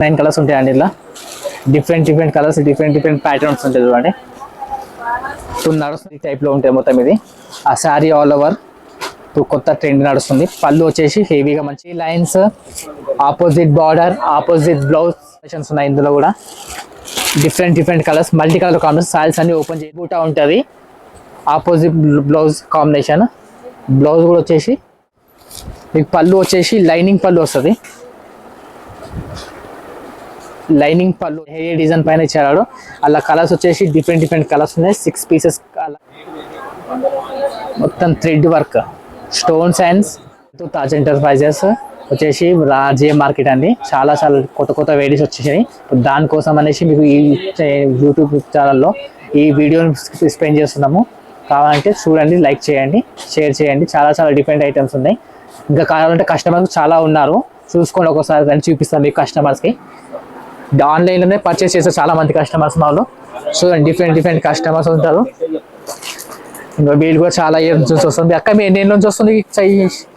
9 colours ఉంటాయండి ఇలా. Different colours, different patterns ఉంటాయి చూడండి. 2 నడుస్తుంది టైప్లో ఉంటాయి మొత్తం. ఇది ఆ శారీ ఆల్ ఓవర్ ఇప్పుడు కొత్త ట్రెండ్ నడుస్తుంది. పళ్ళు వచ్చేసి హెవీగా మంచి lines, opposite border, opposite blouse ఉన్నాయి. ఇందులో కూడా different colours, multi colour combination. Saris అన్ని ఓపెన్ చేసి బూటా ఉంటుంది, ఆపోజిట్ బ్లౌజ్ కాంబినేషన్. బ్లౌజ్ కూడా వచ్చేసి మీకు పళ్ళు వచ్చేసి లైనింగ్ పళ్ళు వస్తుంది. లైనింగ్ పళ్ళు హెవీ డిజైన్ పైన ఇచ్చాడు. అలా కలర్స్ వచ్చేసి డిఫరెంట్ కలర్స్ ఉన్నాయి. 6 పీసెస్ మొత్తం thread work, stones and Taj enterprises వచ్చేసి రాజే మార్కెట్ అండి. చాలా కొత్త వెరైటీస్ వచ్చేసాయి. దానికోసం అనేసి మీకు ఈ యూట్యూబ్ ఛానల్లో ఈ వీడియోని స్పెండ్ చేస్తున్నాము. కావాలంటే చూడండి, లైక్ చేయండి, షేర్ చేయండి. చాలా డిఫరెంట్ ఐటమ్స్ ఉన్నాయి. ఇంకా కావాలంటే కస్టమర్స్ చాలా ఉన్నారు, చూసుకోండి. ఒకసారి కానీ చూపిస్తాను మీకు కస్టమర్స్కి. ఆన్లైన్లోనే పర్చేస్ చేస్తారు చాలా మంది కస్టమర్స్ వాళ్ళు. చూడండి, డిఫరెంట్ కస్టమర్స్ ఉంటారు. ఇంకా వీళ్ళు కూడా చాలా ఇయర్ నుంచి వస్తుంది. అక్క మీ ఎన్ని నుంచి వస్తుంది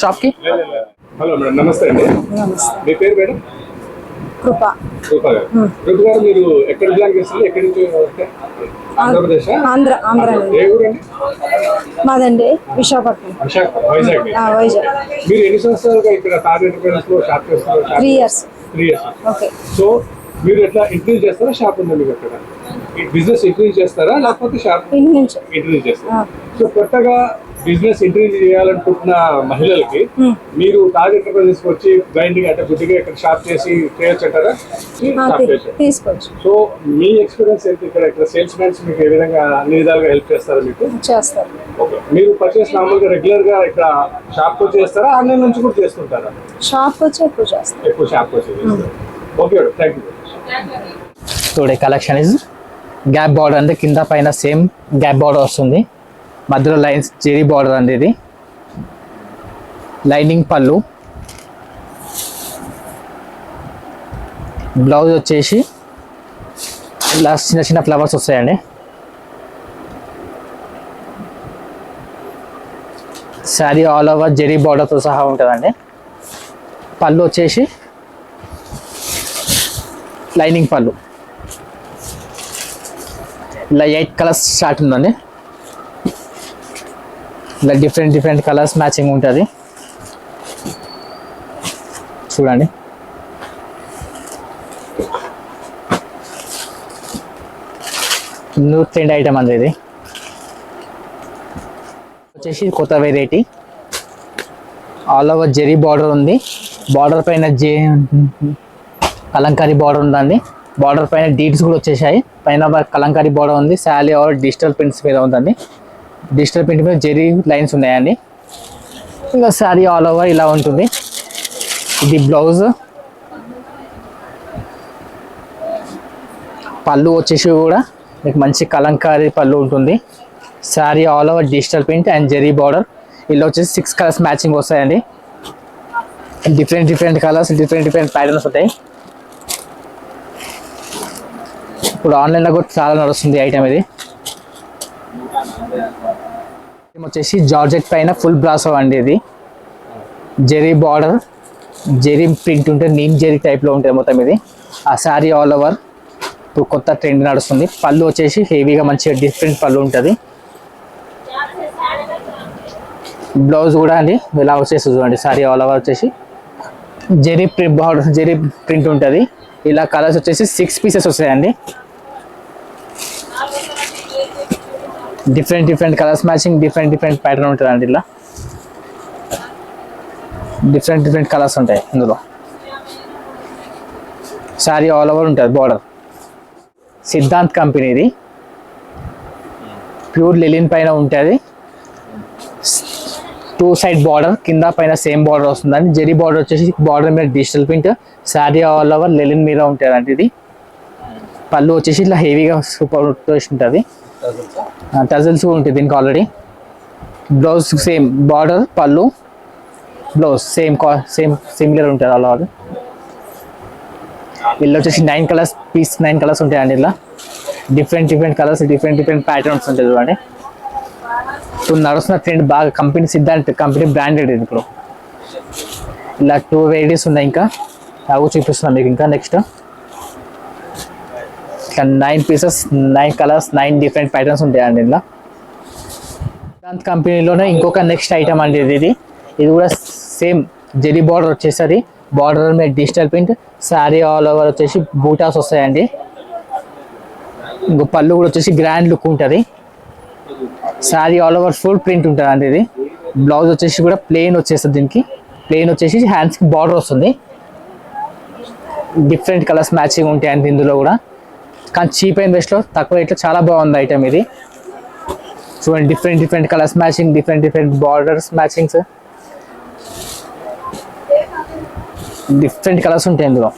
షాప్కి? హలో మేడం, నమస్తే అండి. మీ పేరు మేడం? కృప. కృప గారు, మీరు ఎక్కడ బిలాంగ్ చేస్తారు? ఎక్కడి నుంచి? ఆంధ్రప్రదేశ్? ఆంధ్ర. ఏ ఊరు అండి? మాదండి విశాఖపట్నం. వైజాగ్. మీరు ఎన్ని సంవత్సరాలుగా ఇక్కడ తాజ్ ఎంటర్ప్రైజెస్ లో షాప్ చేస్తున్నారు? 3 years. 3 years. ఓకే. సో మీరు ఎట్లా ఇంక్రీజ్ చేస్తారా? షాప్ ఉందా మీకు అక్కడ? బిజినెస్ ఇంక్రీజ్ చేస్తారా లేకపోతే షాప్ ఇంక్రీజ్ చేస్తారా? సో కొత్తగా బిజినెస్ ఇంక్రీజ్ చేయాలనుకుంటున్న మహిళలకి మీరు తాజ్ ఎంటర్ప్రైజెస్ వచ్చి బ్లైండింగ్ అంటే గుడ్డిగా ఇక్కడ షాప్ చేసి చేయొచ్చు అంటారా? తీసుకోవచ్చు. సో మీ ఎక్స్పీరియన్స్ ఏంటి? ఇక్కడ సేల్స్ మ్యాన్స్ మీకు ఏ విధంగా అన్ని విధాలుగా హెల్ప్ చేస్తారా? మీకు చేస్తారు. ఓకే. మీరు పర్చేస్ మామూలుగా రెగ్యులర్ గా ఇక్కడ షాప్ వచ్చి చేస్తారా? ఆన్లైన్ నుంచి కూడా చేస్తుంటారా? షాప్ వచ్చి ఎక్కువ షాప్ వచ్చి చేస్తారు. Okay, thank you. Today collection is gap border అంటే కింద పైన సేమ్ గ్యాప్ బార్డర్ వస్తుంది. మధ్యలో లైన్స్ జెరీ బార్డర్ అండి. ఇది లైనింగ్ పళ్ళు. బ్లౌజ్ వచ్చేసి ఇలా చిన్న ఫ్లవర్స్ వస్తాయండి. శారీ ఆల్ ఓవర్ జెరీ బార్డర్తో సహా ఉంటుందండి. పళ్ళు వచ్చేసి లైనింగ్ పళ్ళు. ఇలా 8 కలర్స్ స్టార్ట్ ఉందండి. ఇలా డిఫరెంట్ కలర్స్ మ్యాచింగ్ ఉంటుంది. చూడండి, న్యూ ట్రెండ్ ఐటమ్ అండి. ఇది వచ్చేసి కొత్త variety. All over zari border ఉంది. బార్డర్ పైన కలంకారీ బార్డర్ ఉందండి. బార్డర్ పైన డీట్స్ కూడా వచ్చేసాయి. పైన కలంకారీ బార్డర్ ఉంది. శారీ ఆర్ డిజిటల్ ప్రింట్స్ మీద ఉందండి. డిజిటల్ ప్రింట్ మీద జెరీ లైన్స్ ఉన్నాయండి. ఇంకా శారీ ఆల్ ఓవర్ ఇలా ఉంటుంది. ఇది బ్లౌజ్. పళ్ళు వచ్చేసి కూడా మీకు మంచి కలంకారీ పళ్ళు ఉంటుంది. Sari all over digital print and zari border. ఇలా వచ్చేసి 6 కలర్స్ మ్యాచింగ్ వస్తాయండి. డిఫరెంట్ కలర్స్, డిఫరెంట్ ప్యాటర్న్స్ ఉంటాయి. ఇప్పుడు ఆన్లైన్లో కూడా చాలా నడుస్తుంది ఐటమ్. ఇది వచ్చేసి జార్జెట్ పైన ఫుల్ బ్రాసో అండి. ఇది జెరీ బార్డర్, జెరీ ప్రింట్ ఉంటే నీమ్ జెరీ టైప్లో ఉంటుంది మొత్తం. ఇది ఆ శారీ ఆల్ ఓవర్ ఇప్పుడు కొత్త ట్రెండ్ నడుస్తుంది. పళ్ళు వచ్చేసి హెవీగా మంచిగా డిఫరెంట్ పళ్ళు ఉంటుంది. బ్లౌజ్ కూడా అండి ఇలా వచ్చేసి చూడండి. శారీ ఆల్ ఓవర్ వచ్చేసి జెరీ బార్డర్, జెరీ ప్రింట్ ఉంటుంది. ఇలా కలర్స్ వచ్చేసి 6 పీసెస్ వస్తాయండి. Different colours matching, different pattern ఉంటుందండి. ఇలా డిఫరెంట్ కలర్స్ ఉంటాయి ఇందులో. శారీ ఆల్ ఓవర్ ఉంటుంది బార్డర్. సిద్ధాంత్ కంపెనీది ప్యూర్ లిలిన్ పైన ఉంటుంది. 2 సైడ్ బార్డర్, కింద పైన సేమ్ బార్డర్ వస్తుందండి. జెరీ బార్డర్ వచ్చేసి బార్డర్ మీద digital print. Sari all over linen మీద ఉంటుందండి. ఇది పళ్ళు వచ్చేసి ఇట్లా హెవీగా సూపర్ ఉంటుంది. టజల్స్ కూడా ఉంటుంది దీనికి ఆల్రెడీ. బ్లౌజ్ సేమ్ బార్డర్, పళ్ళు, బ్లౌజ్ సేమ్ సిమిలర్ ఉంటుంది అలా. వీళ్ళు వచ్చేసి 9 కలర్స్ పీస్, 9 కలర్స్ ఉంటాయండి. ఇలా డిఫరెంట్ కలర్స్, డిఫరెంట్ ప్యాటర్న్స్ ఉంటుంది చూడండి. ఇప్పుడు నడుస్తున్న ట్రెండ్ బాగా కంపెనీ సిద్ధాంత్ కంపెనీ బ్రాండెడ్ ఇది. ఇప్పుడు ఇలా 2 వెరైటీస్ ఉన్నాయి. ఇంకా అవి చూపిస్తున్నాను మీకు. ఇంకా next 9 pieces, 9 colours, 9 different patterns ఉంటాయండి ఇందులో. వేదాంత్ కంపెనీలోనే ఇంకొక నెక్స్ట్ ఐటమ్ అండి ఇది కూడా సేమ్ జెరీ బార్డర్ వచ్చేసరి, బార్డర్ మీద digital print, sari all over వచ్చేసి బూటాస్ వస్తాయండి. ఇంకో పళ్ళు కూడా వచ్చేసి గ్రాండ్ లుక్ ఉంటుంది. Sari all over full print ఉంటుంది అండి ఇది. బ్లౌజ్ వచ్చేసి కూడా ప్లెయిన్ వచ్చేస్తుంది, దీనికి ప్లెయిన్ వచ్చేసి హ్యాండ్స్కి బార్డర్ వస్తుంది. డిఫరెంట్ కలర్స్ మ్యాచింగ్ ఉంటాయండి ఇందులో కూడా, కానీ చీప్ అండ్ బెస్ట్లో తక్కువ రేట్లో చాలా బాగుంది ఐటమ్ ఇది. చూడండి different colours matching, different borders matchings, different colours ఉంటాయి ఇందులో.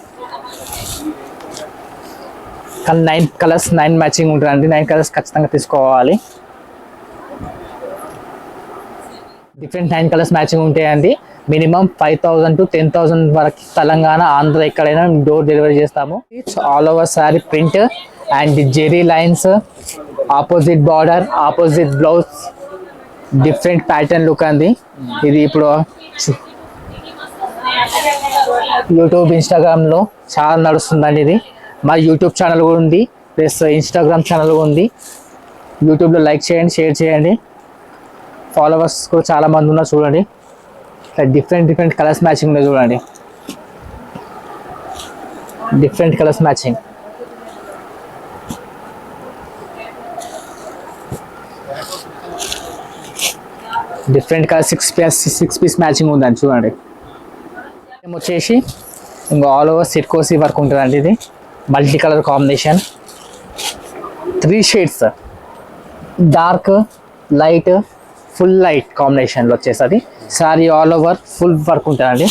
కానీ 9 కలర్స్ 9 మ్యాచింగ్ ఉంటుందండి. 9 కలర్స్ ఖచ్చితంగా తీసుకోవాలి. డిఫరెంట్ 9 కలర్స్ మ్యాచింగ్ ఉంటాయండి. మినిమం 5,000 to 10,000 వరకు తెలంగాణ, ఆంధ్ర ఎక్కడైనా డోర్ డెలివరీ చేస్తాము. All over sari print and zari lines, opposite border, opposite blouse, different pattern look అండి ఇది. ఇప్పుడు యూట్యూబ్, ఇన్స్టాగ్రామ్లో చాలా నడుస్తుందండి ఇది. మా యూట్యూబ్ ఛానల్ కూడా ఉంది, ప్లస్ ఇన్స్టాగ్రామ్ ఛానల్ కూడా ఉంది. యూట్యూబ్లో లైక్ చేయండి, షేర్ చేయండి. ఫాలోవర్స్ కూడా చాలా మంది ఉన్నారు చూడండి. డిఫరెంట్ కలర్స్ మ్యాచింగ్ ఉన్నాయి చూడండి, different colours matching. Different colour 6 piece matching ఉందండి చూడండి. వచ్చేసి ఇంకా ఆల్ ఓవర్ సిర్కోసి వర్క్ ఉంటుందండి ఇది. Multi colour combination, 3 shades, dark, light, full light కాంబినేషన్లో వచ్చేసరి sari all over full work ఉంటుందండి.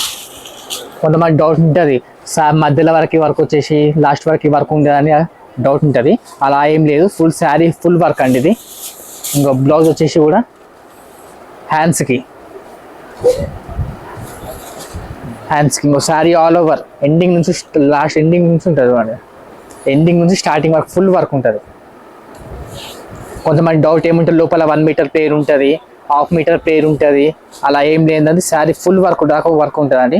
కొంతమంది డౌట్ ఉంటుంది, మధ్యలో వరకు వర్క్ వచ్చేసి లాస్ట్ వరకు వర్క్ ఉంటుందని డౌట్ ఉంటుంది. అలా ఏం లేదు, ఫుల్ శారీ ఫుల్ వర్క్ అండి ఇది. ఇంకా బ్లౌజ్ వచ్చేసి కూడా హ్యాండ్స్కి ఇంకో శారీ ఆల్ ఓవర్ ఎండింగ్ నుంచి లాస్ట్ ఎండింగ్ నుంచి ఉంటుంది అండి. ఎండింగ్ నుంచి స్టార్టింగ్ వరకు ఫుల్ వర్క్ ఉంటుంది. కొంతమంది డౌట్ ఏముంటుంది, లోపల 1 మీటర్ ప్లేయర్ ఉంటుంది, 1/2 మీటర్ ప్లేయర్ ఉంటుంది. అలా ఏం లేదండి, శారీ ఫుల్ వర్క్ దాకా వర్క్ ఉంటుందండి.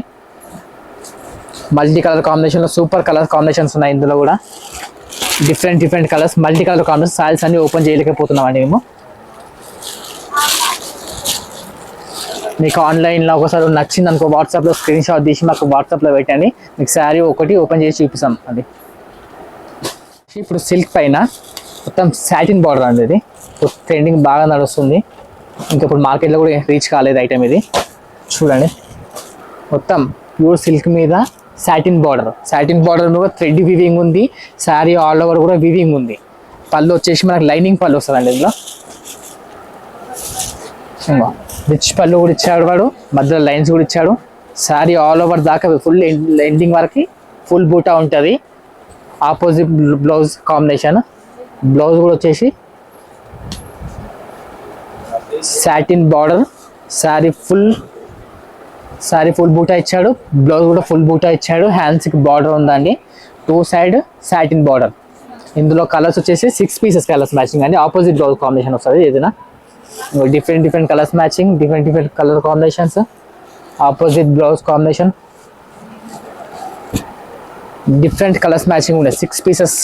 మల్టీ కలర్ కాంబినేషన్లో సూపర్ కలర్ కాంబినేషన్స్ ఉన్నాయి ఇందులో కూడా. Different colours, multi colour combination. Saris అన్ని ఓపెన్ చేయలేకపోతున్నామండి మేము. మీకు ఆన్లైన్లో ఒకసారి నచ్చింది అనుకో, వాట్సాప్లో స్క్రీన్ షాట్ తీసి మాకు వాట్సాప్లో పెట్టండి. మీకు శారీ ఒకటి ఓపెన్ చేసి చూపిస్తాం అది. ఇప్పుడు సిల్క్ పైన మొత్తం సాటిన్ బార్డర్ అండి ఇది. ట్రెండింగ్ బాగా నడుస్తుంది, ఇంకా ఇప్పుడు మార్కెట్లో కూడా రీచ్ కాలేదు ఐటమ్ ఇది. చూడండి మొత్తం ప్యూర్ సిల్క్ మీద సాటిన్ బార్డర్ మీద థ్రెడ్ వివింగ్ ఉంది. శారీ ఆల్ ఓవర్ కూడా వివింగ్ ఉంది. పళ్ళు వచ్చేసి మనకు లైనింగ్ పళ్ళు వస్తుందండి ఇందులో. రిచ్ పళ్ళు కూడా ఇచ్చాడు వాడు, మధ్యలో లైన్స్ కూడా ఇచ్చాడు. శారీ ఆల్ ఓవర్ దాకా ఫుల్ ఎండింగ్ వరకు ఫుల్ బూటా ఉంటుంది. ఆపోజిట్ బ్లౌజ్ కాంబినేషన్, బ్లౌజ్ కూడా వచ్చేసి సాటిన్ బార్డర్, శారీ ఫుల్ బూటా ఇచ్చాడు. బ్లౌజ్ కూడా ఫుల్ బూటా ఇచ్చాడు. హ్యాండ్స్కి బార్డర్ ఉందండి, 2 సైడ్ సాటిన్ బార్డర్. ఇందులో కలర్స్ వచ్చేసి 6 పీసెస్ కలర్స్ మ్యాచింగ్ అండి. ఆపోజిట్ బ్లౌజ్ కాంబినేషన్ వస్తుంది ఏదైనా. Different colours matching, different colour combinations, opposite blouse combination, different colours matching ఉన్నాయి. 6 pieces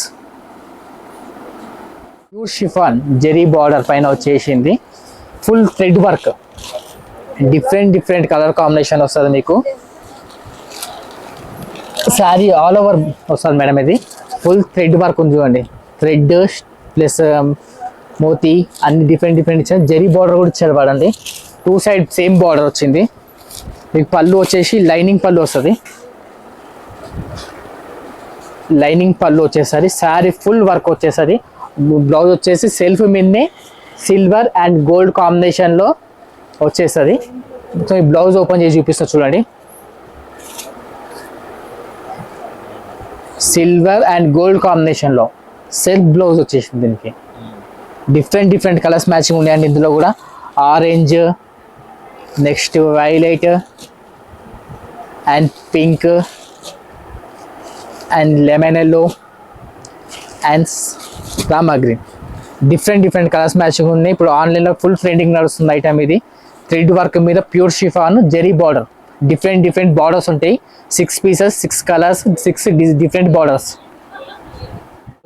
pure chiffon zari border పైన వచ్చేసింది. Full thread work, different colour combination వస్తుంది మీకు. శారీ ఆల్ ఓవర్ వస్తుంది మేడం. ఇది ఫుల్ థ్రెడ్ వర్క్ ఉంది చూడండి. థ్రెడ్ ప్లస్ మోతీ అన్ని డిఫరెంట్ ఇచ్చారు. జెరీ బార్డర్ కూడా ఇచ్చారు వాడండి. 2 సైడ్ సేమ్ బార్డర్ వచ్చింది. మీకు పళ్ళు వచ్చేసి లైనింగ్ పళ్ళు వస్తుంది. లైనింగ్ పళ్ళు వచ్చేసరి శారీ ఫుల్ వర్క్ వచ్చేసరి. బ్లౌజ్ వచ్చేసి సెల్ఫ్ మీదనే సిల్వర్ అండ్ గోల్డ్ కాంబినేషన్లో వచ్చేస్తుంది. సో ఈ బ్లౌజ్ ఓపెన్ చేసి చూపిస్తా చూడండి. సిల్వర్ అండ్ గోల్డ్ కాంబినేషన్లో సెల్ఫ్ బ్లౌజ్ వచ్చేసింది. దీనికి డిఫరెంట్ కలర్స్ మ్యాచింగ్ ఉన్నాయండి ఇందులో కూడా. Orange, next violet and pink and lemon yellow and rama green. Different colours matching ఉన్నాయి. ఇప్పుడు ఆన్లైన్లో ఫుల్ ట్రెండింగ్ నడుస్తుంది ఐటమ్ ఇది. థ్రెడ్ వర్క్ మీద pure chiffon zari border. Different borders ఉంటాయి. 6 పీసెస్, 6 కలర్స్, 6 డిఫరెంట్ బార్డర్స్.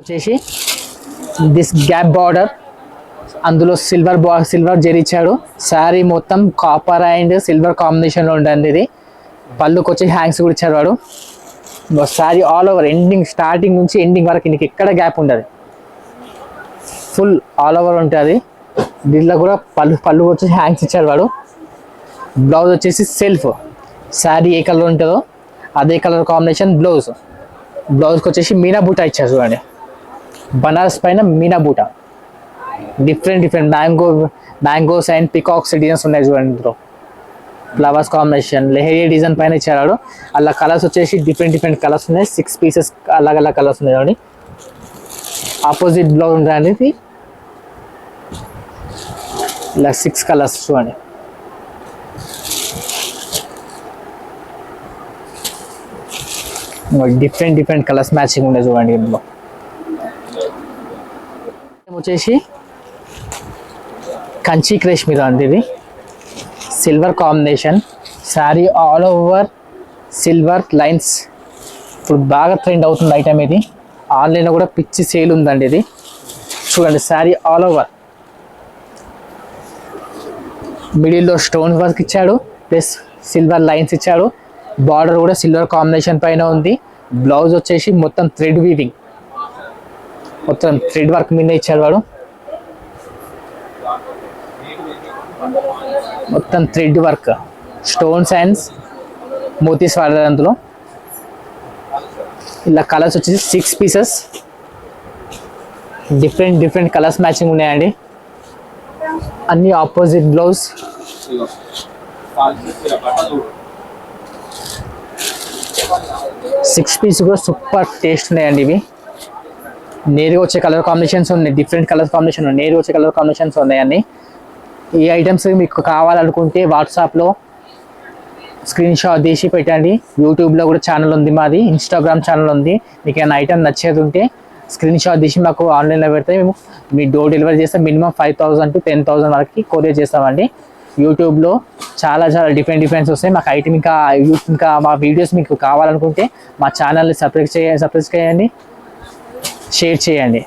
వచ్చేసి దిస్ గ్యాప్ బార్డర్, అందులో సిల్వర్ జెరీ ఇచ్చాడు. శారీ మొత్తం కాపర్ అండ్ సిల్వర్ కాంబినేషన్లో ఉంటుంది. ఇది పళ్ళుకి వచ్చి హ్యాంగ్స్ కూడా ఇచ్చాడు వాడు. Sari all over ending, starting నుంచి ఎండింగ్ వరకు నీకు ఎక్కడ గ్యాప్ ఉండదు, ఫుల్ ఆల్ ఓవర్ ఉంటుంది. దీంట్లో కూడా పళ్ళు వచ్చేసి హ్యాంగ్స్ ఇచ్చాడు వాడు. బ్లౌజ్ వచ్చేసి సెల్ఫ్, శారీ ఏ కలర్ ఉంటుందో అదే కలర్ కాంబినేషన్ బ్లౌజ్కి వచ్చేసి మీనా బూటా ఇచ్చారు చూడండి. బనారస్ పైన మీనా బూటా, different mangoes and peacocks designs ఉన్నాయి చూడండి. ఇందులో ఫ్లవర్స్ కాంబినేషన్ లెహరీ డిజైన్ పైన ఇచ్చాడు. అలా కలర్స్ వచ్చేసి డిఫరెంట్ కలర్స్ ఉన్నాయి. 6 పీసెస్ అలగ్ కలర్స్ ఉన్నాయి చూడండి. ఆపోజిట్ బ్లౌజ్ ఉంటుంది ఇది. ఇలా 6 కలర్స్ చూడండి. డిఫరెంట్ కలర్స్ మ్యాచింగ్ ఉన్నాయి చూడండి. ఇందులో వచ్చేసి కంచి క్రేష్ మీద ఉంది. ఇది silver combination, sari all over silver lines. ఇప్పుడు బాగా ట్రెండ్ అవుతుంది ఐటమ్ ఇది. ఆన్లైన్లో కూడా పిచ్చి సేల్ ఉందండి ఇది. చూడండి శారీ ఆల్ ఓవర్ మిడిల్లో స్టోన్ వర్క్ ఇచ్చాడు, ప్లస్ సిల్వర్ లైన్స్ ఇచ్చాడు. బార్డర్ కూడా సిల్వర్ కాంబినేషన్ పైన ఉంది. బ్లౌజ్ వచ్చేసి మొత్తం థ్రెడ్ వీవింగ్, మొత్తం థ్రెడ్ వర్క్ మీద ఇచ్చాడు వాడు. మొత్తం థ్రెడ్ వర్క్, స్టోన్స్ అండ్ మోతీస్ వాడారు అందులో. ఇలా కలర్స్ వచ్చేసి 6 పీసెస్, డిఫరెంట్ కలర్స్ మ్యాచింగ్ ఉన్నాయండి. అన్ని ఆపోజిట్ బ్లౌజ్. 6 పీస్ కూడా సూపర్ టేస్ట్ ఉన్నాయండి. ఇవి నేరుగా వచ్చే కలర్ కాంబినేషన్స్ ఉన్నాయి, డిఫరెంట్ కలర్ కాంబినేషన్ ఉన్నాయి, నేరుగా వచ్చే కలర్ కాంబినేషన్స్ ఉన్నాయని. ఈ ఐటమ్స్ మీకు కావాలనుకుంటే వాట్సాప్లో స్క్రీన్ షాట్ తీసి పెట్టండి. యూట్యూబ్లో కూడా ఛానల్ ఉంది మాది, ఇన్స్టాగ్రామ్ ఛానల్ ఉంది. మీకు ఏమైనా ఐటమ్ నచ్చేది ఉంటే స్క్రీన్ షాట్ తీసి మాకు ఆన్లైన్లో పెడితే మేము మీ డోర్ డెలివరీ చేస్తాం. మినిమం 5,000 to 10,000 వరకు కొరియర్ చేస్తామండి. యూట్యూబ్లో చాలా డిఫరెంట్ వస్తాయి. మాకు ఐటమ్ ఇంకా మా వీడియోస్ మీకు కావాలనుకుంటే మా ఛానల్ని సబ్స్క్రైబ్ చేయండి, షేర్ చేయండి.